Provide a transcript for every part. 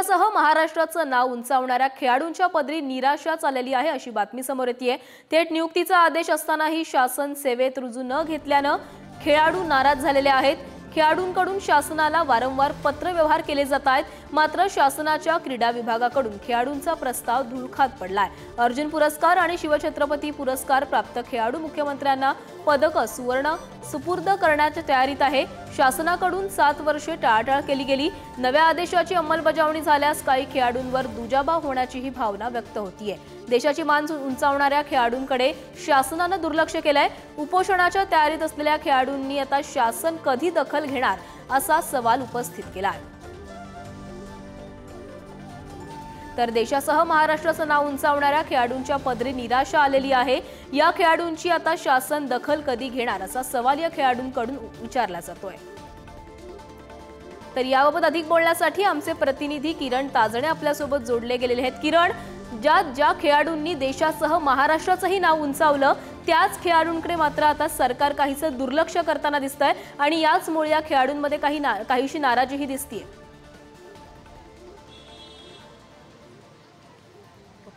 सह महाराष्ट्राचं नाव उंचावणाऱ्या खेळाडूंच्या पदरी निराशाच आलेली आहे अशी बातमी समोर येतेय। थेट नियुक्तीचा आदेश असतानाही शासन सेवेत रुजू न घेतल्यानं खेळाडू नाराज झालेले आहेत। खेळाडूंकडून शासनाला वारंवार पत्रव्यवहार केले जात आहेत, मात्र शासनाच्या क्रीडा विभागाकडून खेळाडूंचा प्रस्ताव धुळखात पडलाय। अर्जुन पुरस्कार आणि शिवछत्रपती पुरस्कार प्राप्त खेळाडू मुख्यमंत्र्यांना पदक सुवर्ण सुपूर्द करण्याच्या तयारीत आहे। शासनाकडून 7 वर्षे टाळाटाळ केली गेली। नव्या आदेशाची अंमलबजावणी झाल्यास काही खेळाडूंवर दुजाभाव होण्याचीही भावना व्यक्त होतीये। देशाची मान उंचावणाऱ्या खेळाडूंकडे शासनानं दुर्लक्ष केलंय। उपोषणाच्या तयारीत असलेल्या खेळाडूंनी आता शासन कधी दखल घेणार असा सवाल उपस्थित केलाय। तर देशासह महाराष्ट्राचं नाव उंचावणाऱ्या खेळाडूंच्या पदरी निराशा आलेली आहे। या खेळाडूंची आता शासन दखल कधी घेणार असा सवाल या खेळाडूंकडून विचारला जातोय। तर याबाबत अधिक बोलण्यासाठी आमचे प्रतिनिधी किरण ताजणे आपल्यासोबत जोडले गेलेले आहेत। किरण, ज्या खेळाडूंनी देशासह महाराष्ट्राचंही नाव उंचावलं त्याच खेळाडूंकडे मात्र आता सरकार काहीसं दुर्लक्ष करताना दिसतंय आणि याचमुळे या खेळाडूंमध्ये काहीशी नाराजीही दिसतेय।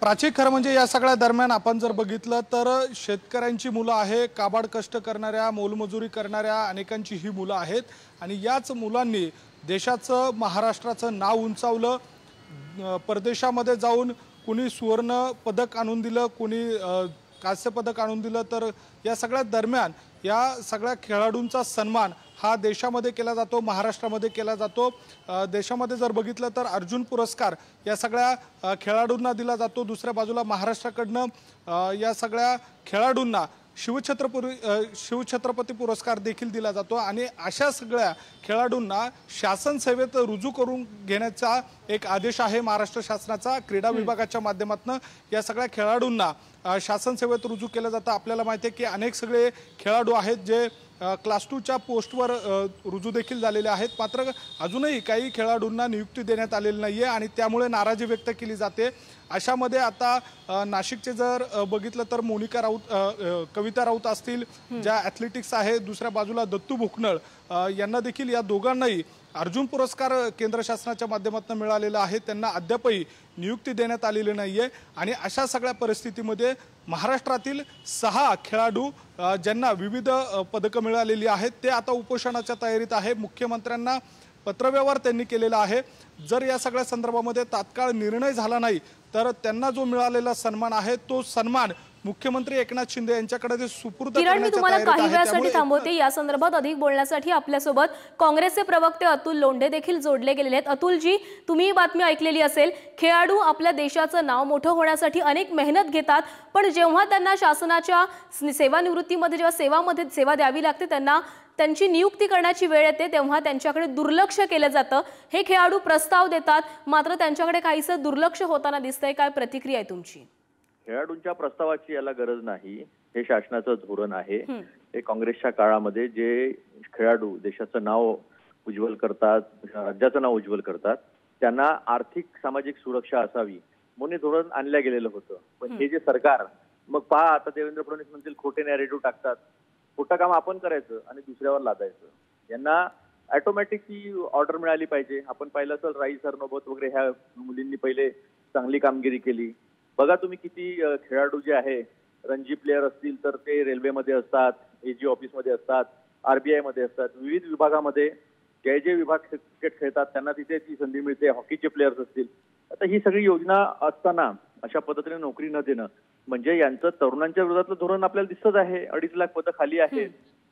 प्राची, खरं म्हणजे या सगळ्या दरम्यान आपण जर बघितलं तर शेतकऱ्यांची मुलं आहे, काबाड कष्ट करणाऱ्या, मोलमजुरी करणाऱ्या अनेकांची ही मुलं आहेत आणि याच मुलांनी देशाचं महाराष्ट्राचं नाव उंचावलं। परदेशामध्ये जाऊन कुणी सुवर्ण पदक आणून दिलं, कुणी कांस्य पदक आणून दिलं। तर या सगळ्या दरम्यान या सगळ्या खेळाडूंचा सन्मान हा देशामध्ये केला जातो, महाराष्ट्रामध्ये केला जातो। देशामध्ये जर बघितलं तर अर्जुन पुरस्कार या सगळ्या खेळाडूंना दिला जातो। दुसऱ्या बाजूला महाराष्ट्राकडनं या सगळ्या खेळाडूंना शिवछत्रपती पुरस्कार देखील दिला जातो आणि अशा सगळ्या खेळाडूंना शासन सेवेत रुजू करून घेण्याचा एक आदेश आहे महाराष्ट्र शासनाचा। क्रीडा विभागाच्या माध्यमातून या सगळ्या खेळाडूंना शासन सेवेत रुजू केलं जातं। आपल्याला माहिती आहे की अनेक सगळे खेळाडू आहेत जे क्लास 2च्या पोस्टवर रुजू देखील झालेले आहेत, मात्र अजूनही काही खेळाडूंना नियुक्ती देण्यात आलेली नाहीये आणि त्यामुळे नाराजी व्यक्त केली जाते। अशामध्ये आता नाशिकचे जर बघितलं तर मोनिका राऊत, कविता राऊत असतील ज्या ॲथलेटिक्स आहे, दुसऱ्या बाजूला दत्तू भुकनळ यांना देखील या दोघांनाही अर्जुन पुरस्कार केंद्र शासनाच्या माध्यमातून मिळालेला आहे। त्यांना अद्यापही नियुक्ती देण्यात आलेली नाहीये आणि अशा सगळ्या परिस्थितीमध्ये महाराष्ट्रातील 6 खेळाडू ज्यांना विविध पदकं मिळालेली आहेत ते आता उपोषणाच्या तयारीत आहे। मुख्यमंत्र्यांना पत्रव्यवहार त्यांनी केलेला आहे। जर या सगळ्या संदर्भामध्ये तात्काळ निर्णय झाला नाही तर त्यांना जो मिळालेला सन्मान आहे तो सन्मान मुख्यमंत्री एकनाथ शिंदे यांच्याकडे ते सुपूर्द किरण, मी तुम्हाला काही वेळासाठी थांबवते। या संदर्भात अधिक बोलण्यासाठी आपल्यासोबत काँग्रेसचे प्रवक्ते अतुल लोंढे देखील जोडले गेलेले आहेत। अतुलजी, तुम्ही ही बातमी ऐकलेली असेल, खेळाडू आपल्या देशाचं नाव मोठं होण्यासाठी अनेक मेहनत घेतात, पण जेव्हा त्यांना शासनाच्या सेवानिवृत्तीमध्ये जेव्हा सेवा द्यावी लागते, त्यांना त्यांची नियुक्ती करण्याची वेळ येते तेव्हा त्यांच्याकडे दुर्लक्ष केलं जातं। हे खेळाडू प्रस्ताव देतात, मात्र त्यांच्याकडे काहीसं दुर्लक्ष होताना दिसतंय। काय प्रतिक्रिया आहे तुमची? खेळाडूंच्या प्रस्तावाची याला गरज नाही, हे शासनाचं धोरण आहे। हे काँग्रेसच्या काळामध्ये जे खेळाडू देशाचं नाव उज्ज्वल करतात, राज्याचं नाव उज्ज्वल करतात, त्यांना आर्थिक सामाजिक सुरक्षा असावी म्हणून धोरण आणलं गेलेलं होतं। पण हे जे सरकार, मग पहा आता देवेंद्र फडणवीस म्हणतील खोटे नॅरेटिव्ह टाकतात, खोटं काम आपण करायचं आणि दुसऱ्यावर लादायचं। यांना ऑटोमॅटिक ती ऑर्डर मिळाली पाहिजे। आपण पाहिलं तर राई सरनोबत वगैरे ह्या मुलींनी पहिले चांगली कामगिरी केली। बघा तुम्ही किती खेळाडू जे आहे, रणजी प्लेयर असतील तर ते रेल्वेमध्ये असतात, एजी ऑफिसमध्ये असतात, आरबीआय मध्ये असतात, विविध विभागामध्ये जे विभाग क्रिकेट खेळतात त्यांना तिथे ती संधी मिळते। हॉकीचे प्लेयर्स असतील, आता ही सगळी योजना असताना अशा पद्धतीने नोकरी न देणं म्हणजे यांचं तरुणांच्या विरोधातलं धोरण आपल्याला दिसतच आहे। 2.5 लाख पदं खाली आहेत।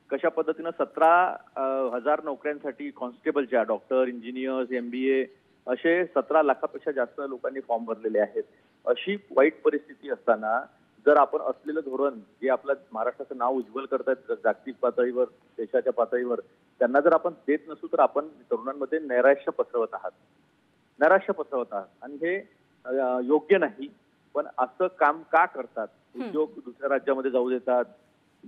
कशा पद्धतीनं 17,000 नोकऱ्यांसाठी कॉन्स्टेबलच्या, डॉक्टर, इंजिनियर्स, MBA असे 17 लाखापेक्षा जास्त लोकांनी फॉर्म भरलेले आहेत। अशी वाईट परिस्थिती असताना जर आपण असलेलं धोरण जे आपलं महाराष्ट्राचं नाव उज्ज्वल करतात जागतिक पातळीवर, देशाच्या पातळीवर, त्यांना जर आपण देत नसू तर आपण तरुणांमध्ये नैराश्य पसरवत आहात आणि हे योग्य नाही। पण असं काम का करतात? उद्योग दुसऱ्या राज्यामध्ये जाऊ देतात,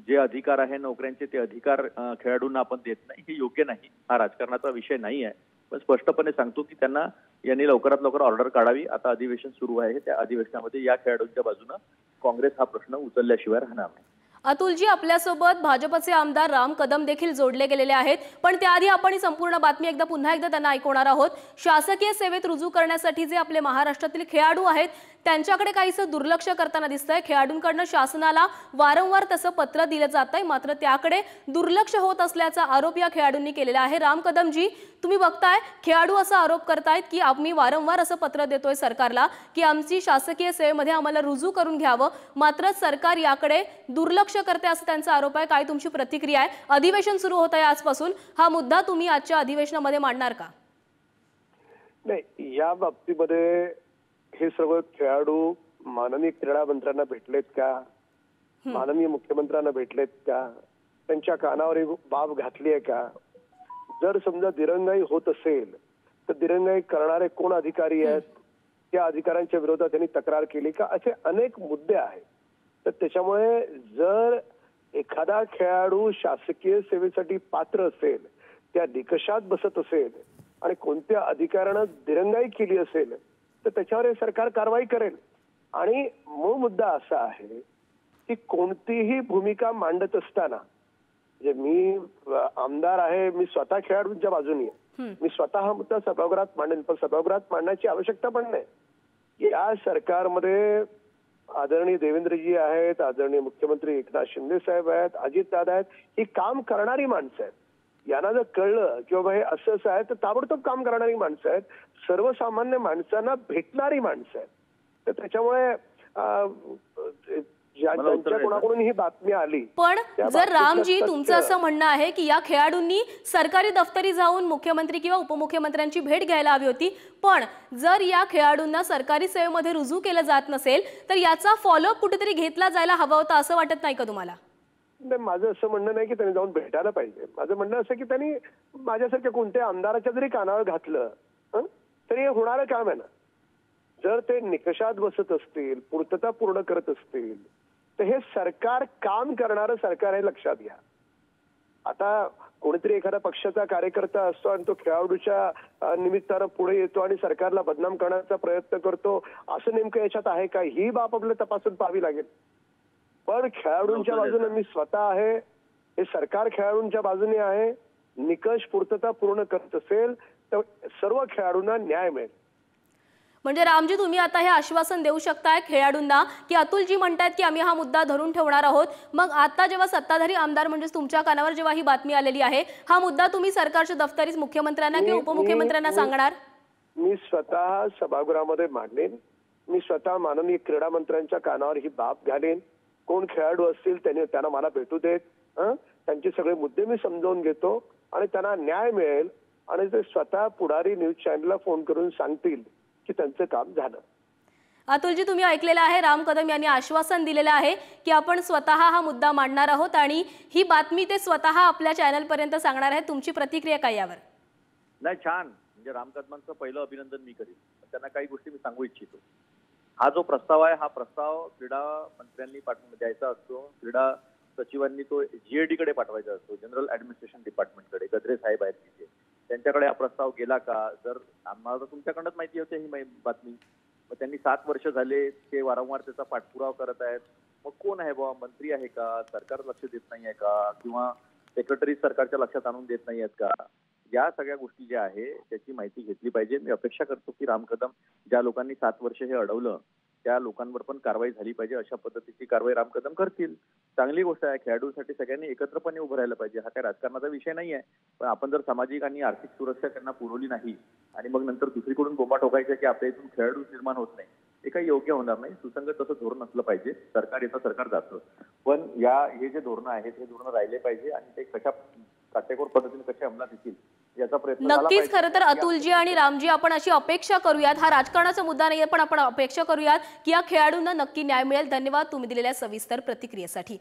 जे अधिकार आहे नोकऱ्यांचे ते अधिकार खेळाडूंना आपण देत नाही, हे योग्य नाही। हा राजकारणाचा विषय नाही आहे, पण स्पष्टपणे सांगतो की त्यांना यांनी लवकरात लवकर ऑर्डर काढावी। आता अधिवेशन सुरू आहे, त्या अधिवेशनामध्ये या खेळाडूंच्या बाजूने काँग्रेस हा प्रश्न उचलल्याशिवाय राहणार नाही। अतुलजी, आपल्यासोबत भाजपचे आमदार राम कदम देखील जोडले गेलेले आहेत, पण त्याआधी आपण ही संपूर्ण बातमी पुन्हा एकदा त्यांना ऐकवणार आहोत। शासकीय सेवेत रुजू करण्यासाठी जे आपले महाराष्ट्रातील खेळाडू आहेत त्यांच्याकडे काहीसं दुर्लक्ष करताना दिसतंय। खेळाडूंकडून शासनाला वारंवार तसं पत्र दिलं जातंय, मात्र त्याकडे दुर्लक्ष होत असल्याचा आरोप या खेळाडूंनी केलेला आहे। राम कदमजी, तुम्ही बघताय खेळाडू असा आरोप करतायत की आम्ही वारंवार असं पत्र देतोय सरकारला की आमची शासकीय सेवेमध्ये आम्हाला रुजू करून घ्यावं, मात्र सरकार याकडे दुर्लक्ष करते असं त्यांचा आरोप आहे। काय तुमची प्रतिक्रिया आहे? अधिवेशन सुरू होत आहे आजपासून, हा मुद्दा तुम्ही आजच्या अधिवेशनामध्ये मांडणार का? नाही, या बाबतीमध्ये हे सर्व खेळाडू माननीय क्रीडा मंत्र्यांना भेटलेत का, माननीय मुख्यमंत्र्यांना भेटलेत का, त्यांच्या कानावर बाब घातली आहे का? जर समजा दिरंगाई होत असेल तर दिरंगाई करणारे कोण अधिकारी आहेत, त्या अधिकाऱ्यांच्या विरोधात त्यांनी तक्रार केली का, असे अनेक मुद्दे आहेत। तर त्याच्यामुळे जर एखादा खेळाडू शासकीय सेवेसाठी पात्र असेल, त्या निकषात बसत असेल आणि कोणत्या अधिकाऱ्यानं दिरंगाई केली असेल तर त्याच्यावर सरकार कारवाई करेल। आणि मूळ मुद्दा असा आहे की कोणतीही भूमिका मांडत असताना, म्हणजे मी आमदार आहे, मी स्वतः खेळाडूंच्या बाजूनी आहे, मी स्वतः हा मुद्दा सभागृहात मांडेन, पण सभागृहात मांडण्याची आवश्यकता पण नाही। या सरकारमध्ये आदरणीय देवेंद्रजी आहेत, आदरणीय मुख्यमंत्री एकनाथ शिंदे साहेब आहेत, अजितदादा आहेत, ही काम करणारी माणसं आहेत। यांना जर कळलं की बाबा हे असं आहे तर ताबडतोब काम करणारी माणसं आहेत, सर्वसामान्य माणसांना भेटणारी माणसं आहेत। तर त्याच्यामुळे ज्यांच्या कोणाकडून ही बातमी आली, पण जर रामजी तुमचं असं म्हणणं आहे की या खेळाडूंनी सरकारी दफ्तरी जाऊन मुख्यमंत्री किंवा उपमुख्यमंत्र्यांची भेट घ्यायला हवी होती, पण जर या खेळाडूंना सरकारी सेवेमध्ये रुजू केलं जात नसेल तर याचा फॉलोअप कुठेतरी घेतला जायला हवा होता, असं वाटत नाही का तुम्हाला? नाही, माझं असं म्हणणं नाही की त्यांनी जाऊन भेटायला पाहिजे। माझं म्हणणं असं की त्यांनी माझ्यासारख्या कोणत्या आमदाराच्या जरी कानावर घातलं तरी हे होणारं काम आहे ना। जर ते निकषात बसत असतील, पूर्तता पूर्ण करत असतील तर हे सरकार काम करणारं सरकार आहे, लक्षात घ्या। आता कोणीतरी एखादा पक्षाचा कार्यकर्ता असतो आणि तो खेळाडूच्या निमित्तानं पुढे येतो आणि सरकारला बदनाम करण्याचा प्रयत्न करतो, असं नेमकं याच्यात आहे का, ही बाब आपल्याला तपासून पाहावी लागेल। पण खेळाडूंच्या बाजूने मी स्वतः आहे, हे सरकार खेळाडूंच्या बाजूने आहे। निकष पूर्तता पूर्ण करत असेल तर सर्व खेळाडूंना न्याय मिळेल। म्हणजे रामजी, तुम्ही आता हे आश्वासन देऊ शकताय खेळाडूंना की अतुलजी म्हणतायत की आम्ही हा मुद्दा धरून ठेवणार आहोत, मग आता जेव्हा सत्ताधारी आमदार म्हणजे तुमच्या कानावर जेव्हा ही बातमी आलेली आहे, हा मुद्दा तुम्ही सरकारच्या दफ्तरीत मुख्यमंत्र्यांना किंवा उपमुख्यमंत्र्यांना सांगणार? मी स्वतः सभागृहामध्ये मांडेन, मी स्वतः माननीय क्रीडा मंत्र्यांच्या कानावर ही बाब घालेन। कोण खेळाडू असतील त्यांना मला भेटू देत, त्यांचे सगळे मुद्दे मी समजावून घेतो आणि त्यांना न्याय मिळेल आणि ते स्वतः पुढारी न्यूज चॅनलला फोन करून सांगतील की त्यांचं काम झालं। अतुलजी, तुम्ही ऐकलेलं आहे, राम कदम यांनी आश्वासन दिलेलं आहे की आपण स्वतः हा मुद्दा मांडणार आहोत आणि ही बातमी ते स्वतः आपल्या चॅनलपर्यंत सांगणार आहेत। तुमची प्रतिक्रिया काय यावर? नाही, छान, म्हणजे राम कदमांचं पहिलं अभिनंदन मी करीन। त्यांना काही गोष्टी मी सांगू इच्छितो। हा जो प्रस्ताव आहे, हा प्रस्ताव क्रीडा मंत्र्यांनी द्यायचा असतो, क्रीडा सचिवांनी तो GAD कडे पाठवायचा असतो, जनरल ऍडमिनिस्ट्रेशन डिपार्टमेंटकडे। गद्रे साहेब आहेत तिथे, त्यांच्याकडे हा प्रस्ताव गेला का? जर आम्हाला तुमच्याकडूनच माहिती होती ही बातमी, मग त्यांनी 7 वर्ष झाले ते वारंवार त्याचा पाठपुरावा करत आहेत। मग कोण आहे बाबा, मंत्री आहे का, सरकार लक्ष देत नाही आहे का, किंवा सेक्रेटरी सरकारच्या लक्षात आणून देत नाही आहेत का? या सगळ्या गोष्टी ज्या आहे त्याची माहिती घेतली पाहिजे। मी अपेक्षा करतो की राम कदम, ज्या लोकांनी 7 वर्ष हे अडवलं त्या लोकांवर पण कारवाई झाली पाहिजे, अशा पद्धतीची कारवाई राम कदम करतील। चांगली गोष्ट आहे, खेळाडूंसाठी सगळ्यांनी एकत्रपणे उभं राहायला पाहिजे। हा काय राजकारणाचा विषय नाही आहे, पण आपण जर सामाजिक आणि आर्थिक सुरक्षा त्यांना पुरवली नाही आणि मग नंतर दुसरीकडून बोंबा ठोकायच्या की आपल्या इथून खेळाडू निर्माण होत नाही, हे काही योग्य होणार नाही। सुसंगत तसं धोरण असलं पाहिजे। सरकार येतं, सरकार जातं, पण हे जे धोरणं आहेत हे धोरणं राहिले पाहिजे आणि ते कशा काटेकोर पद्धतीने कसे अंमलात येतील याचा प्रयत्न झाला पाहिजे। नक्कीच, खरं तर अतुलजी आणि रामजी, आपण अशी अपेक्षा करूयात, हा राजकारणाचा मुद्दा नाहीये, पण आपण अपेक्षा करूयात की या खेळाडूंना नक्की न्याय मिळेल। धन्यवाद तुम्ही दिलेल्या सविस्तर प्रतिक्रियेसाठी।